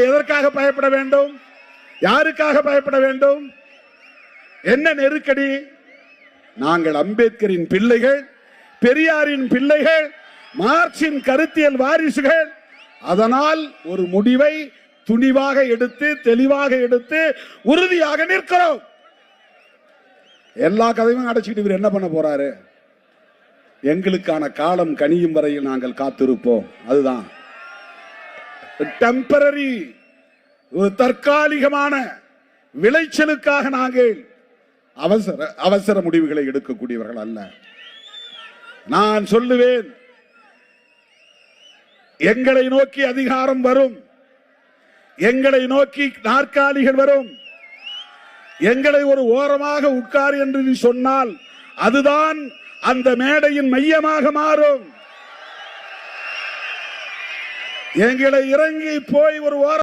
எதற்காக பயப்பட வேண்டும்? யாருக்காக பயப்பட வேண்டும்? என்ன நெருக்கடி? நாங்கள் அம்பேத்கரின் பிள்ளைகள், பெரியாரின் பிள்ளைகள், மார்க்சின் கருத்தியல் வாரிசுகள். அதனால் ஒரு முடிவை துணிவாக எடுத்து, தெளிவாக எடுத்து, உறுதியாக நிற்கிறோம். எல்லா கதையும் அடைச்சிட்டு இவர் என்ன பண்ண போறாரு? எங்களுக்கான காலம் கனியும் வரையில் நாங்கள் காத்திருப்போம். அதுதான் டெம்பரரி, ஒரு தற்காலிகமான விளைச்சலுக்காக நாங்கள் அவசர முடிவுகளை எடுக்கக்கூடியவர்கள் அல்ல. நான் சொல்லுவேன், எங்களை நோக்கி அதிகாரம் வரும், எங்களை நோக்கி நாற்காலிகள் வரும், எங்களை ஒரு ஓரமாக உட்கார் என்று நீ சொன்னால் அதுதான் அந்த மேடையின் மையமாக மாறும். எங்களை இறங்கி போய் ஒரு ஓரம்